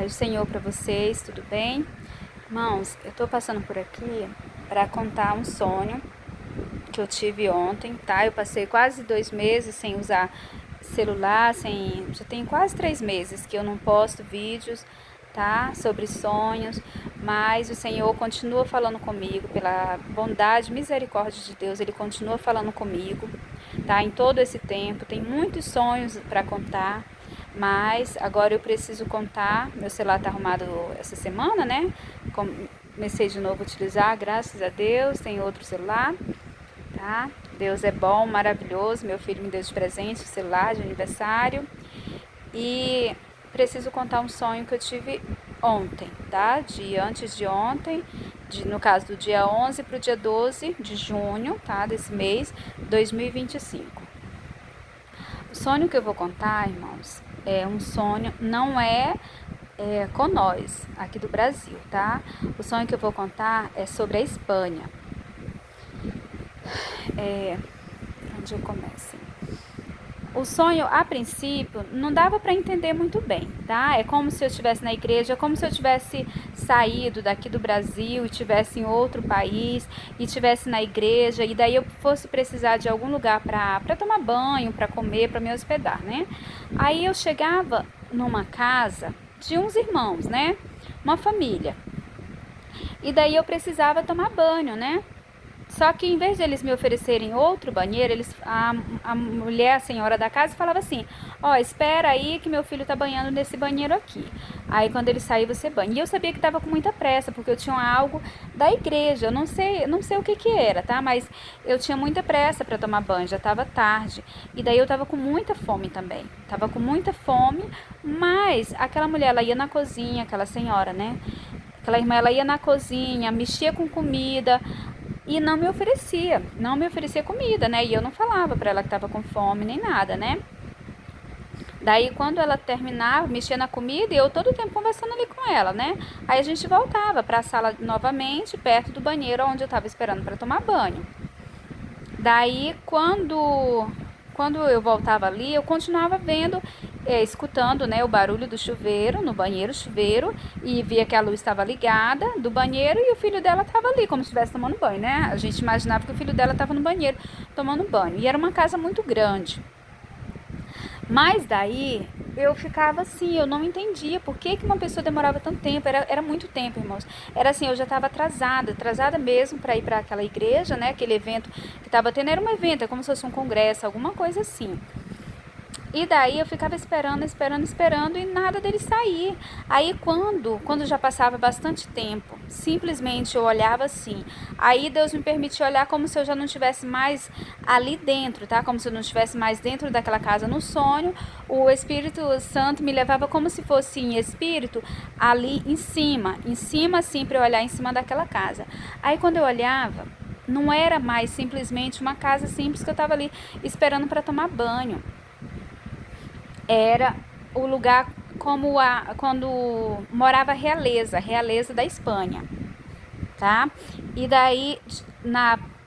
Paz do Senhor para vocês, tudo bem? Irmãos, eu tô passando por aqui para contar um sonho que eu tive ontem, tá? Eu passei quase 2 meses sem usar celular, já tem quase 3 meses que eu não posto vídeos, tá? Sobre sonhos, mas o Senhor continua falando comigo, pela bondade, misericórdia de Deus, Ele continua falando comigo, tá? Em todo esse tempo, tem muitos sonhos para contar. Mas agora eu preciso contar. Meu celular tá arrumado essa semana, né? Comecei de novo a utilizar, graças a Deus. Tem outro celular, tá? Deus é bom, maravilhoso. Meu filho me deu de presente o celular de aniversário. E preciso contar um sonho que eu tive ontem, tá? Antes de ontem, no caso do dia 11 para o dia 12 de junho, tá? Desse mês, 2025. O sonho que eu vou contar, irmãos, é um sonho, não é, com nós, aqui do Brasil, tá? O sonho que eu vou contar é sobre a Espanha. Onde eu começo? O sonho, a princípio, não dava para entender muito bem, tá? É como se eu estivesse na igreja, é como se eu tivesse saído daqui do Brasil e estivesse em outro país e estivesse na igreja e daí eu fosse precisar de algum lugar para tomar banho, para comer, para me hospedar, né? Aí eu chegava numa casa de uns irmãos, né? Uma família. E daí eu precisava tomar banho, né? Só que em vez de eles me oferecerem outro banheiro, a mulher, a senhora da casa, falava assim: ó, espera aí que meu filho tá banhando nesse banheiro aqui. Aí quando ele sair, você banha. E eu sabia que tava com muita pressa, porque eu tinha algo da igreja. Eu não sei o que que era, tá? Mas eu tinha muita pressa para tomar banho, já tava tarde. E daí eu tava com muita fome também. Tava com muita fome, mas aquela mulher, ela ia na cozinha, aquela senhora, né? Aquela irmã, ela ia na cozinha, mexia com comida e não me oferecia comida, né? E eu não falava pra ela que tava com fome nem nada, né? Daí quando ela terminava, mexia na comida e eu todo o tempo conversando ali com ela, né? Aí a gente voltava pra sala novamente, perto do banheiro onde eu tava esperando pra tomar banho. Daí, quando eu voltava ali, eu continuava vendo, escutando, né, o barulho do chuveiro, no banheiro, chuveiro, e via que a luz estava ligada do banheiro e o filho dela estava ali, como se estivesse tomando banho, né? A gente imaginava que o filho dela estava no banheiro tomando banho. E era uma casa muito grande. Mas daí eu ficava assim, eu não entendia por que uma pessoa demorava tanto tempo, era muito tempo, irmãos. Era assim, eu já estava atrasada mesmo para ir para aquela igreja, né? Aquele evento que estava tendo, era um evento, é como se fosse um congresso, alguma coisa assim. E daí eu ficava esperando e nada dele sair. Aí quando já passava bastante tempo, simplesmente eu olhava assim. Aí Deus me permitiu olhar como se eu já não estivesse mais ali dentro, tá? Como se eu não estivesse mais dentro daquela casa no sonho. O Espírito Santo me levava como se fosse em espírito ali em cima assim para eu olhar em cima daquela casa. Aí quando eu olhava, não era mais simplesmente uma casa simples que eu estava ali esperando para tomar banho. Era o lugar quando morava a realeza da Espanha, tá? E daí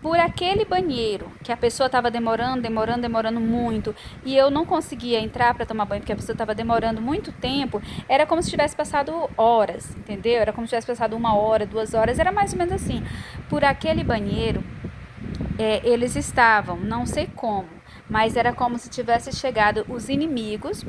por aquele banheiro que a pessoa estava demorando muito e eu não conseguia entrar para tomar banho porque a pessoa estava demorando muito tempo, era como se tivesse passado horas, entendeu? Era como se tivesse passado 1 hora, 2 horas, era mais ou menos assim. Por aquele banheiro, eles estavam, não sei como, mas era como se tivesse chegado os inimigos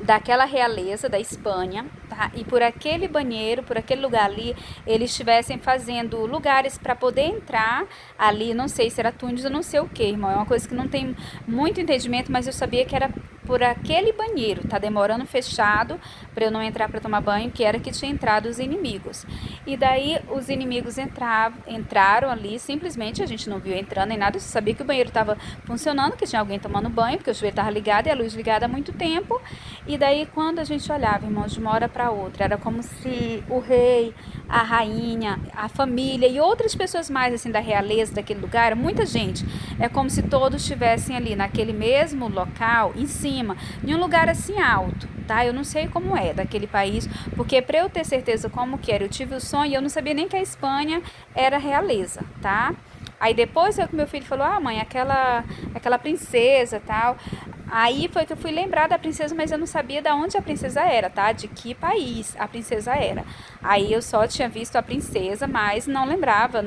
daquela realeza da Espanha, tá? E por aquele banheiro, por aquele lugar ali, eles estivessem fazendo lugares para poder entrar ali, não sei se era túneis ou não sei o que, irmão, é uma coisa que não tem muito entendimento, mas eu sabia que era por aquele banheiro, tá demorando fechado para eu não entrar para tomar banho, que era que tinha entrado os inimigos. E daí os inimigos entraram ali, simplesmente a gente não viu entrando nem nada, eu sabia que o banheiro estava funcionando, que tinha alguém tomando banho, porque o chuveiro estava ligado e a luz ligada há muito tempo. E daí quando a gente olhava, irmãos, de uma hora para outra, era como se o rei, a rainha, a família e outras pessoas mais assim da realeza daquele lugar, era muita gente. É como se todos estivessem ali naquele mesmo local, em cima, em um lugar assim alto, tá? Eu não sei como é daquele país, porque para eu ter certeza como que era, eu tive o sonho e eu não sabia nem que a Espanha era realeza, tá? Aí depois é que meu filho falou: ah, mãe, aquela princesa tal. Aí foi que eu fui lembrar da princesa, mas eu não sabia de onde a princesa era, tá? De que país a princesa era. Aí eu só tinha visto a princesa, mas não lembrava.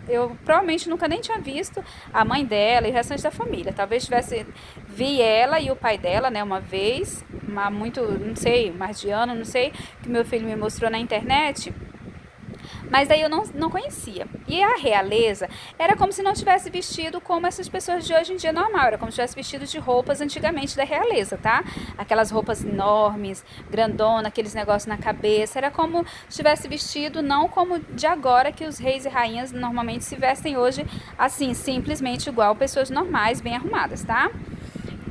Eu provavelmente nunca nem tinha visto a mãe dela e o restante da família. Talvez tivesse vi ela e o pai dela, né, uma vez, muito, não sei, mais de ano, não sei, que meu filho me mostrou na internet. Mas daí eu não conhecia. E a realeza era como se não tivesse vestido como essas pessoas de hoje em dia normal. Era como se tivesse vestido de roupas antigamente da realeza, tá? Aquelas roupas enormes, grandona, aqueles negócios na cabeça. Era como se tivesse vestido, não como de agora que os reis e rainhas normalmente se vestem hoje, assim, simplesmente igual pessoas normais, bem arrumadas, tá?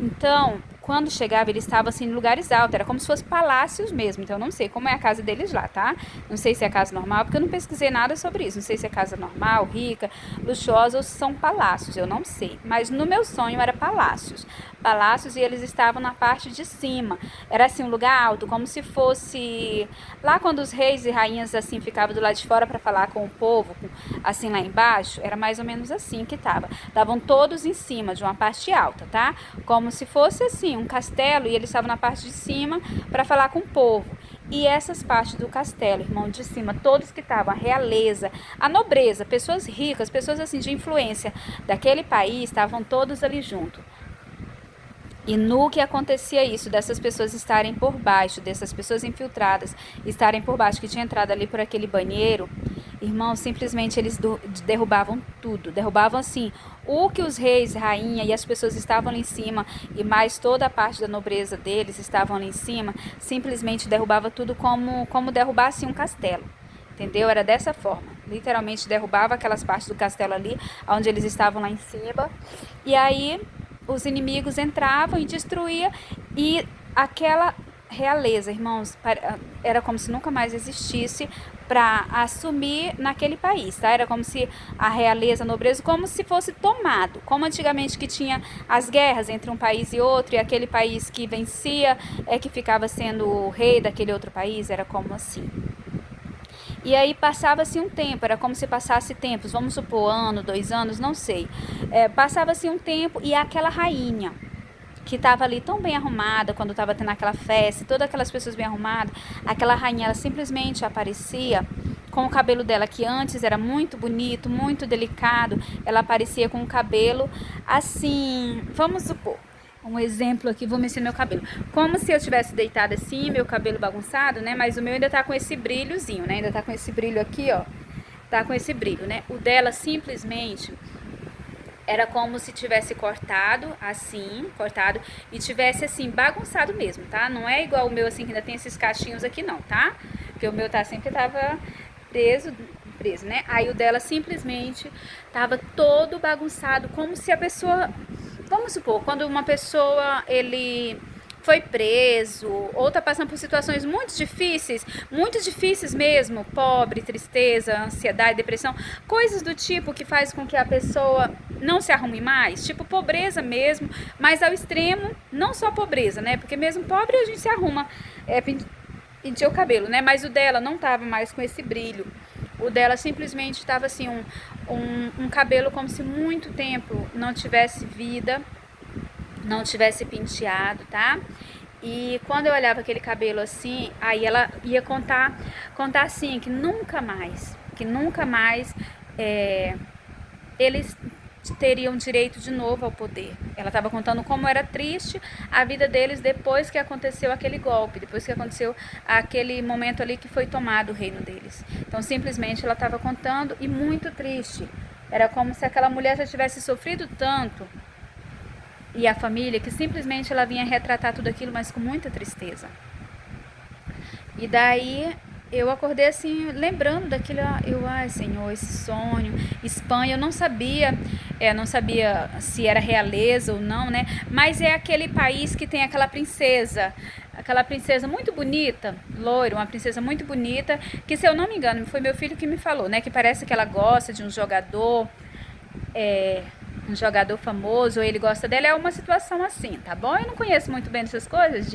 Então, quando chegava, ele estava assim em lugares altos, era como se fosse palácios mesmo. Então, eu não sei como é a casa deles lá, tá? Não sei se é casa normal, porque eu não pesquisei nada sobre isso. Não sei se é casa normal, rica, luxuosa ou se são palácios, eu não sei. Mas no meu sonho era palácios. Palácios e eles estavam na parte de cima. Era assim um lugar alto, como se fosse lá quando os reis e rainhas assim ficavam do lado de fora para falar com o povo, assim lá embaixo, era mais ou menos assim que tava. Estavam todos em cima de uma parte alta, tá? Como se fosse assim um castelo e eles estavam na parte de cima para falar com o povo. E essas partes do castelo, irmão, de cima, todos que estavam, a realeza, a nobreza, pessoas ricas, pessoas assim de influência daquele país, estavam todos ali junto. E no que acontecia isso, dessas pessoas estarem por baixo, dessas pessoas infiltradas estarem por baixo, que tinha entrado ali por aquele banheiro, irmão, simplesmente eles derrubavam tudo. Derrubavam assim, o que os reis, rainha e as pessoas estavam ali em cima, e mais toda a parte da nobreza deles estavam ali em cima, simplesmente derrubava tudo como derrubasse um castelo. Entendeu? Era dessa forma. Literalmente derrubava aquelas partes do castelo ali, onde eles estavam lá em cima. E aí os inimigos entravam e destruía, e aquela realeza, irmãos, era como se nunca mais existisse para assumir naquele país, tá? Era como se a realeza, a nobreza, como se fosse tomado, como antigamente que tinha as guerras entre um país e outro, e aquele país que vencia é que ficava sendo o rei daquele outro país, era como assim. E aí passava-se um tempo, era como se passasse tempos, vamos supor, ano, 2 anos, não sei. Passava-se um tempo e aquela rainha, que estava ali tão bem arrumada, quando estava tendo aquela festa, todas aquelas pessoas bem arrumadas, aquela rainha, ela simplesmente aparecia com o cabelo dela, que antes era muito bonito, muito delicado, ela aparecia com o cabelo assim, vamos supor, um exemplo aqui, vou mexer no meu cabelo. Como se eu tivesse deitado assim, meu cabelo bagunçado, né? Mas o meu ainda tá com esse brilhozinho, né? Ainda tá com esse brilho aqui, ó. Tá com esse brilho, né? O dela simplesmente era como se tivesse cortado, assim, cortado, e tivesse assim, bagunçado mesmo, tá? Não é igual o meu assim, que ainda tem esses cachinhos aqui não, tá? Porque o meu sempre tava preso, né? Aí o dela simplesmente tava todo bagunçado, como se a pessoa... Vamos supor, quando uma pessoa, ele foi preso ou tá passando por situações muito difíceis mesmo, pobre, tristeza, ansiedade, depressão, coisas do tipo que faz com que a pessoa não se arrume mais, tipo pobreza mesmo, mas ao extremo, não só pobreza, né? Porque mesmo pobre a gente se arruma, pentear o cabelo, né? Mas o dela não tava mais com esse brilho. O dela simplesmente estava assim, um cabelo como se muito tempo não tivesse vida, não tivesse penteado, tá? E quando eu olhava aquele cabelo assim, aí ela ia contar assim, que nunca mais eles teriam direito de novo ao poder. Ela estava contando como era triste a vida deles depois que aconteceu aquele golpe, depois que aconteceu aquele momento ali que foi tomado o reino deles. Então, simplesmente, ela estava contando e muito triste. Era como se aquela mulher já tivesse sofrido tanto, e a família, que simplesmente ela vinha retratar tudo aquilo, mas com muita tristeza. E daí eu acordei assim, lembrando daquilo, ai Senhor, esse sonho, Espanha, eu não sabia se era realeza ou não, né? Mas é aquele país que tem aquela princesa muito bonita, loira, uma princesa muito bonita, que se eu não me engano, foi meu filho que me falou, né? Que parece que ela gosta de um jogador, um jogador famoso, ou ele gosta dela, é uma situação assim, tá bom? Eu não conheço muito bem essas coisas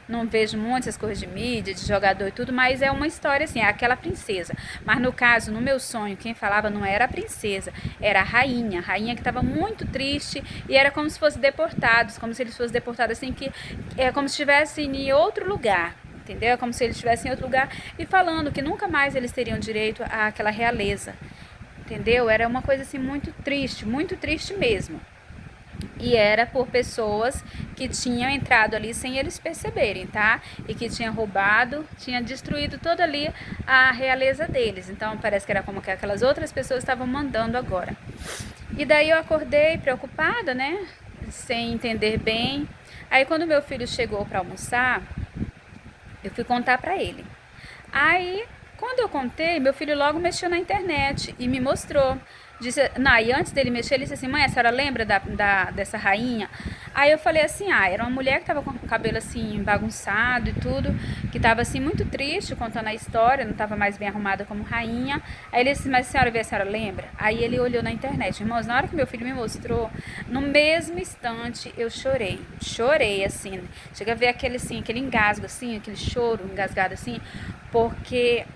não vejo muitas coisas de mídia, de jogador e tudo, mas é uma história assim, é aquela princesa. Mas no caso, no meu sonho, quem falava não era a princesa, era a rainha que estava muito triste e era como se fossem deportados, como se eles fossem deportados assim, que é como se estivessem em outro lugar. Entendeu? É como se eles estivessem em outro lugar e falando que nunca mais eles teriam direito àquela realeza. Entendeu? Era uma coisa assim muito triste mesmo. E era por pessoas que tinham entrado ali sem eles perceberem, tá? E que tinham roubado, tinha destruído toda ali a realeza deles. Então parece que era como que aquelas outras pessoas estavam mandando agora. E daí eu acordei preocupada, né? Sem entender bem. Aí quando meu filho chegou para almoçar, eu fui contar para ele. Aí, quando eu contei, meu filho logo mexeu na internet e me mostrou. Disse, não, e antes dele mexer, ele disse assim, mãe, a senhora lembra dessa rainha? Aí eu falei assim, era uma mulher que tava com o cabelo assim, bagunçado e tudo, que tava assim, muito triste, contando a história, não tava mais bem arrumada como rainha. Aí ele disse, mas a senhora lembra? Aí ele olhou na internet. Irmãos, na hora que meu filho me mostrou, no mesmo instante, eu chorei assim, chega a ver aquele engasgo assim, aquele choro engasgado assim, porque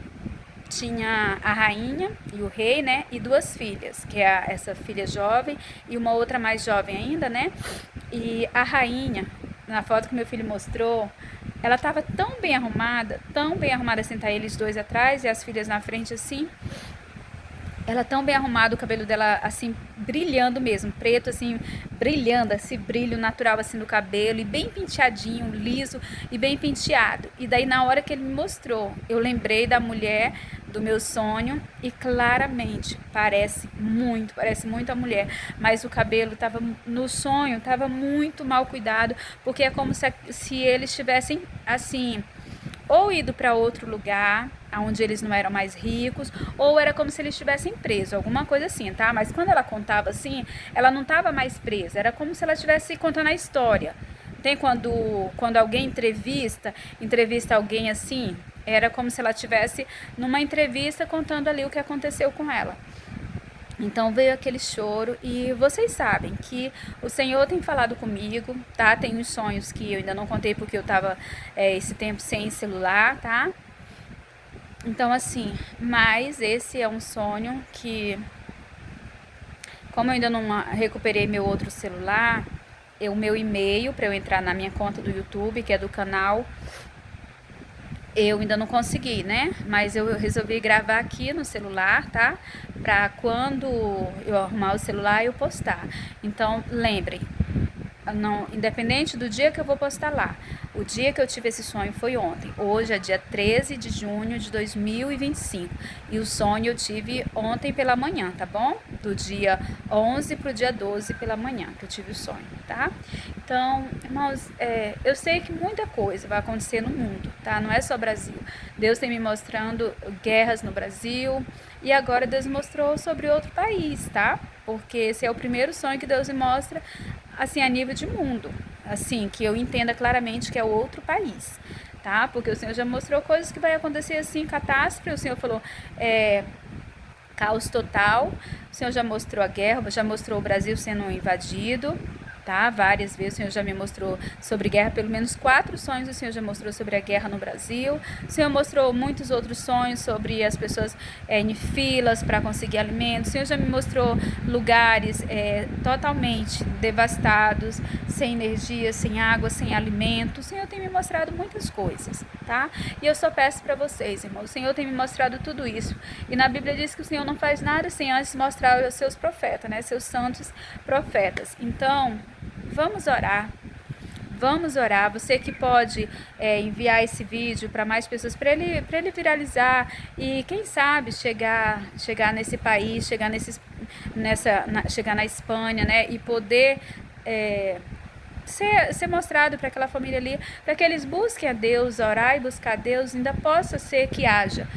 tinha a rainha e o rei, né, e duas filhas, que é essa filha jovem e uma outra mais jovem ainda, né, e a rainha, na foto que meu filho mostrou, ela estava tão bem arrumada assim, tá eles dois atrás e as filhas na frente assim, ela tão bem arrumada, o cabelo dela assim, brilhando mesmo, preto assim, brilhando, esse brilho natural assim do cabelo e bem penteadinho, liso e bem penteado. E daí na hora que ele me mostrou, eu lembrei da mulher do meu sonho e claramente parece muito a mulher, mas o cabelo tava no sonho, tava muito mal cuidado, porque é como se eles tivessem assim, ou ido para outro lugar, onde eles não eram mais ricos, ou era como se eles estivessem presos, alguma coisa assim, tá? Mas quando ela contava assim, ela não estava mais presa, era como se ela estivesse contando a história. Tem quando alguém entrevista alguém assim, era como se ela estivesse numa entrevista contando ali o que aconteceu com ela. Então veio aquele choro e vocês sabem que o Senhor tem falado comigo, tá? Tem uns sonhos que eu ainda não contei porque eu tava esse tempo sem celular, tá? Então assim, mas esse é um sonho que, como eu ainda não recuperei meu outro celular, o meu e-mail para eu entrar na minha conta do YouTube, que é do canal, eu ainda não consegui, né? Mas eu resolvi gravar aqui no celular, tá? Pra quando eu arrumar o celular eu postar. Então, lembrem, não, independente do dia que eu vou postar lá, o dia que eu tive esse sonho foi ontem. Hoje é dia 13 de junho de 2025 e o sonho eu tive ontem pela manhã, tá bom? Do dia 11 pro dia 12 pela manhã que eu tive o sonho, tá? Então, irmãos, eu sei que muita coisa vai acontecer no mundo, tá? Não é só Brasil. Deus tem me mostrando guerras no Brasil e agora Deus mostrou sobre outro país, tá? Porque esse é o primeiro sonho que Deus me mostra assim, a nível de mundo, assim, que eu entenda claramente que é outro país, tá? Porque o Senhor já mostrou coisas que vai acontecer assim, catástrofe, o Senhor falou, caos total, o Senhor já mostrou a guerra, já mostrou o Brasil sendo invadido, tá? Várias vezes o Senhor já me mostrou sobre guerra, pelo menos 4 sonhos o Senhor já mostrou sobre a guerra no Brasil. O Senhor mostrou muitos outros sonhos sobre as pessoas em filas para conseguir alimentos. O Senhor já me mostrou lugares totalmente devastados, sem energia, sem água, sem alimento. O Senhor tem me mostrado muitas coisas, tá? E eu só peço para vocês, irmãos, o Senhor tem me mostrado tudo isso. E na Bíblia diz que o Senhor não faz nada sem antes mostrar aos seus profetas, né? Seus santos profetas. Então, vamos orar. Vamos orar. Você que pode enviar esse vídeo para mais pessoas, para ele viralizar e quem sabe chegar nesse país, chegar na Espanha, né? E poder ser mostrado para aquela família ali, para que eles busquem a Deus, orar e buscar a Deus, ainda possa ser que haja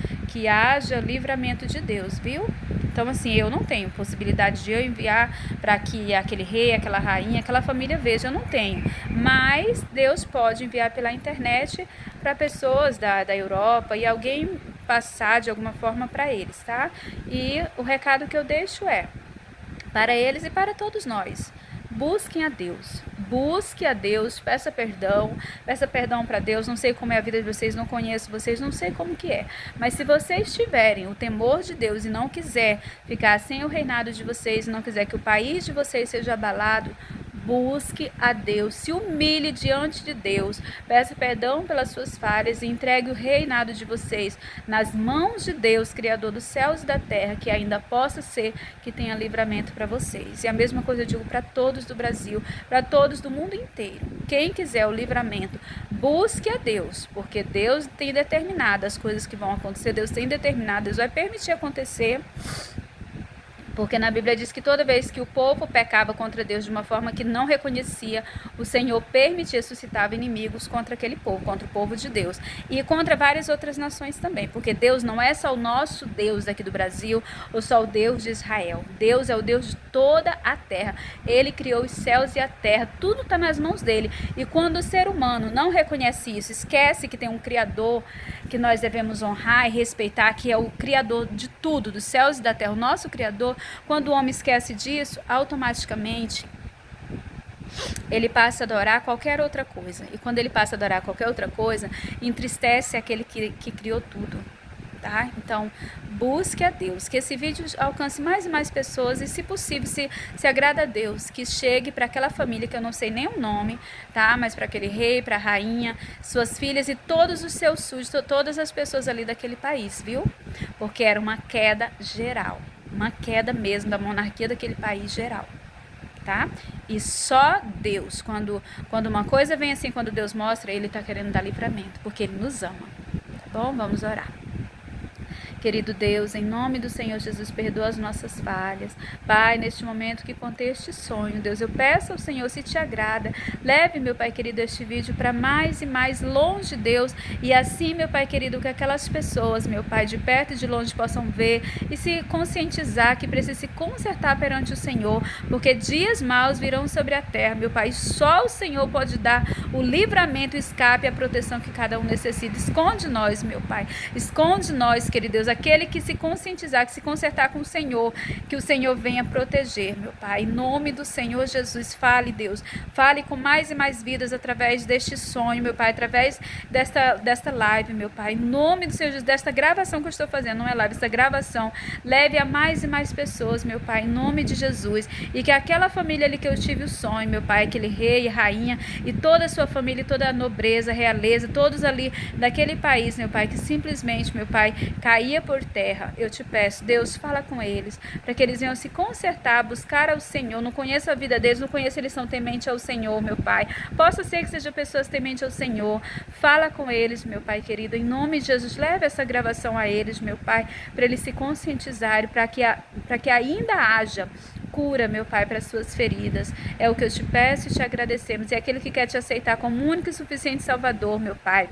livramento de Deus, viu? Então, assim, eu não tenho possibilidade de eu enviar para que aquele rei, aquela rainha, aquela família veja, eu não tenho. Mas Deus pode enviar pela internet para pessoas da Europa e alguém passar de alguma forma para eles, tá? E o recado que eu deixo é: para eles e para todos nós. Busquem a Deus, peça perdão para Deus. Não sei como é a vida de vocês, não conheço vocês, não sei como que é, mas se vocês tiverem o temor de Deus e não quiser ficar sem o reinado de vocês, não quiser que o país de vocês seja abalado, busque a Deus, se humilhe diante de Deus, peça perdão pelas suas falhas e entregue o reinado de vocês nas mãos de Deus, Criador dos céus e da terra, que ainda possa ser que tenha livramento para vocês. E a mesma coisa eu digo para todos do Brasil, para todos do mundo inteiro. Quem quiser o livramento, busque a Deus, porque Deus tem determinado as coisas que vão acontecer, Deus tem determinado, Deus vai permitir acontecer. Porque na Bíblia diz que toda vez que o povo pecava contra Deus de uma forma que não reconhecia, o Senhor permitia, suscitava inimigos contra aquele povo, contra o povo de Deus. E contra várias outras nações também. Porque Deus não é só o nosso Deus daqui do Brasil, ou só o Deus de Israel. Deus é o Deus de toda a terra. Ele criou os céus e a terra. Tudo está nas mãos dele. E quando o ser humano não reconhece isso, esquece que tem um Criador que nós devemos honrar e respeitar, que é o Criador de tudo, dos céus e da terra, o nosso Criador. Quando o homem esquece disso, automaticamente ele passa a adorar qualquer outra coisa. E quando ele passa a adorar qualquer outra coisa, entristece aquele que criou tudo. Tá? Então, busque a Deus, que esse vídeo alcance mais e mais pessoas e, se possível, se agrada a Deus, que chegue para aquela família que eu não sei nem o nome, tá? Mas para aquele rei, para a rainha, suas filhas e todos os seus súditos, todas as pessoas ali daquele país, viu? Porque era uma queda geral, uma queda mesmo da monarquia daquele país geral. Tá? E só Deus, quando uma coisa vem assim, quando Deus mostra, Ele está querendo dar livramento, porque Ele nos ama, tá bom? Vamos orar. Querido Deus, em nome do Senhor Jesus, perdoa as nossas falhas. Pai, neste momento que contei este sonho, Deus, eu peço ao Senhor, se te agrada, leve, meu Pai querido, este vídeo para mais e mais longe, Deus, e assim, meu Pai querido, que aquelas pessoas, meu Pai, de perto e de longe possam ver e se conscientizar que precisa se consertar perante o Senhor, porque dias maus virão sobre a terra, meu Pai, só o Senhor pode dar o livramento, o escape e a proteção que cada um necessita. Esconde nós, meu Pai, esconde nós, querido Deus, aquele que se conscientizar, que se consertar com o Senhor, que o Senhor venha proteger, meu Pai. Em nome do Senhor Jesus, fale, Deus. Fale com mais e mais vidas através deste sonho, meu Pai, através desta live, meu Pai. Em nome do Senhor Jesus, desta gravação que eu estou fazendo, não é live, essa gravação, leve a mais e mais pessoas, meu Pai, em nome de Jesus. E que aquela família ali que eu tive o sonho, meu Pai, aquele rei e rainha e toda a sua família, toda a nobreza, realeza, todos ali daquele país, meu Pai, que simplesmente, meu Pai, caía por terra. Eu te peço, Deus, fala com eles, para que eles venham se consertar, buscar ao Senhor. Não conheço a vida deles, não conheço se eles são tementes ao Senhor, meu Pai. Possa ser que sejam pessoas tementes ao Senhor. Fala com eles, meu Pai querido, em nome de Jesus. Leve essa gravação a eles, meu Pai, para eles se conscientizarem, para que ainda haja cura, meu Pai, para as suas feridas. É o que eu te peço e te agradecemos. E aquele que quer te aceitar como único e suficiente Salvador, meu Pai,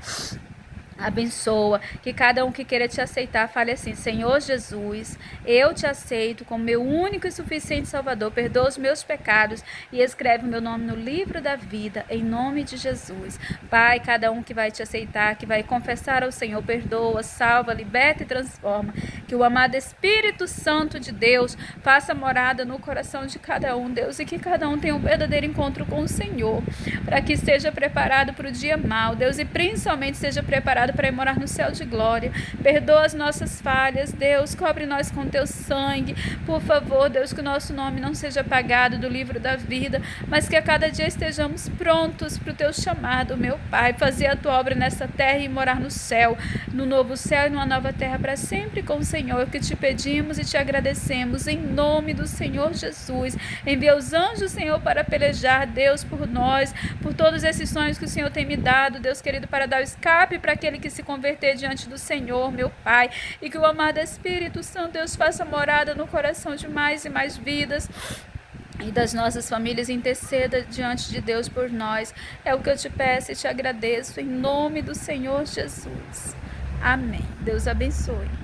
abençoa, que cada um que queira te aceitar fale assim: Senhor Jesus, eu te aceito como meu único e suficiente Salvador, perdoa os meus pecados e escreve o meu nome no livro da vida, em nome de Jesus. Pai, cada um que vai te aceitar, que vai confessar ao Senhor, perdoa, salva, liberta e transforma, que o amado Espírito Santo de Deus faça morada no coração de cada um, Deus, e que cada um tenha um verdadeiro encontro com o Senhor, para que esteja preparado para o dia mau, Deus, e principalmente esteja preparado para ir morar no céu de glória. Perdoa as nossas falhas, Deus, cobre nós com teu sangue, por favor, Deus, que o nosso nome não seja apagado do livro da vida, mas que a cada dia estejamos prontos para o teu chamado, meu Pai, fazer a tua obra nessa terra e morar no céu, no novo céu e numa nova terra para sempre com o Senhor, que te pedimos e te agradecemos em nome do Senhor Jesus. Envia os anjos, Senhor, para pelejar, Deus, por nós, por todos esses sonhos que o Senhor tem me dado, Deus querido, para dar o escape para aquele que se converter diante do Senhor, meu Pai, e que o amado Espírito Santo, Deus, faça morada no coração de mais e mais vidas e das nossas famílias, interceda diante de Deus por nós. É o que eu te peço e te agradeço em nome do Senhor Jesus. Amém. Deus abençoe.